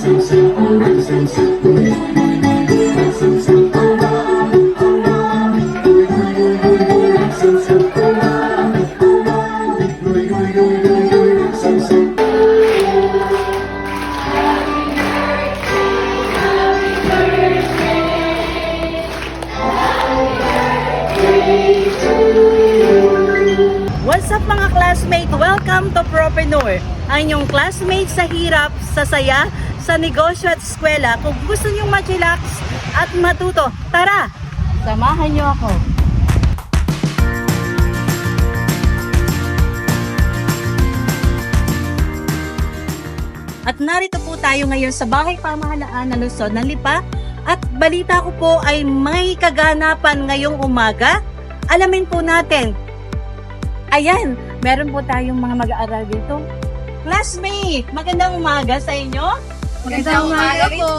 What's up mga classmate? Welcome to Propreneur, ang inyong classmate sa hirap, sa saya, sa negosyo at eskwela. Kung gusto niyong mag-relax at matuto, tara! Samahan niyo ako! At narito po tayo ngayon sa Bahay Pamahalaan ng Luzon ng Lipa. At balita ko po ay may kaganapan ngayong umaga. Alamin po natin. Ayan, meron po tayong mga mag-aaral dito. Classmate, magandang umaga sa inyo. Magandang umaga po.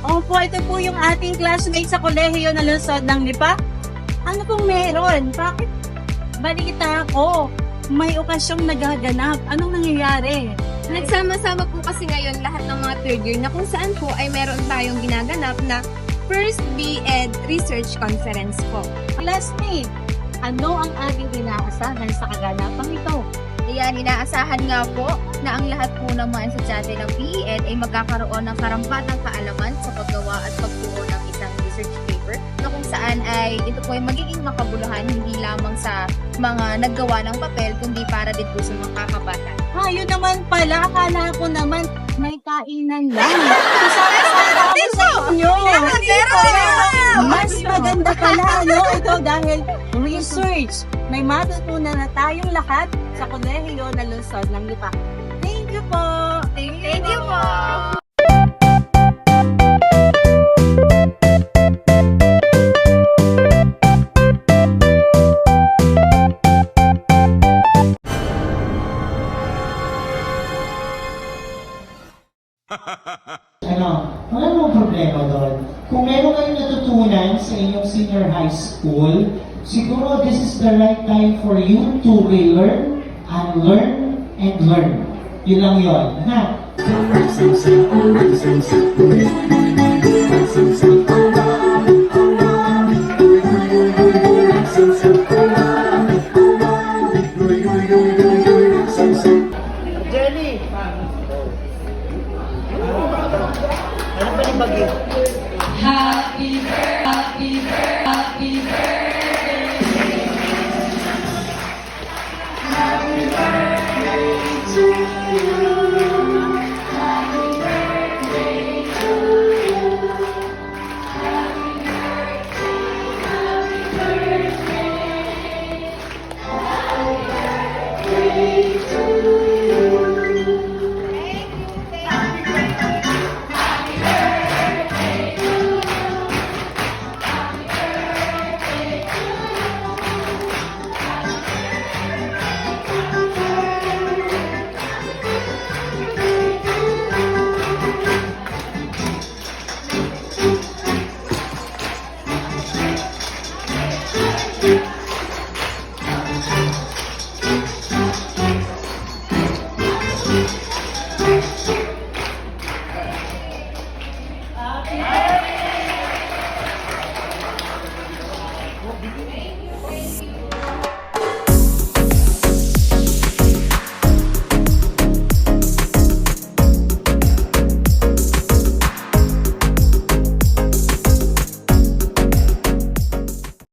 Opo, ito po yung ating classmate sa kolehiyo ng Luzon ng Lipa. Ano pong meron? Bakit balita ko may okasyong nagaganap? Anong nangyayari? Nagsama-sama po kasi ngayon lahat ng mga third year na kung saan po ay meron tayong ginaganap na First BEd Research Conference po. Classmate, ano ang ating inaasahan sa kaganapang ito? Ayan, inaasahan nga po na ang lahat po ng mga estudyante ng BEd ay magkakaroon ng karampatang kaalaman sa paggawa at pagbuo ng isang research paper na kung saan ay ito po ay magiging makabuluhan hindi lamang sa mga naggawa ng papel kundi para din po sa mga kakabata. Yun naman pala. Akala ko naman may kainan lang. Sana ako sa inyo. Mas maganda pala, no? Ito dahil research. May matutunan na tayong lahat sa kolehiyo na Luzon ng Lipa. Thank you po. Thank you po. Wala namang problema doon. Kung meron kayong natutunan sa inyong senior high school, siguro this is the right time for you to relearn, unlearn, and learn. Yun lang yun, ha? Jenny! Ano ba yung bagyo? Happy birthday to you.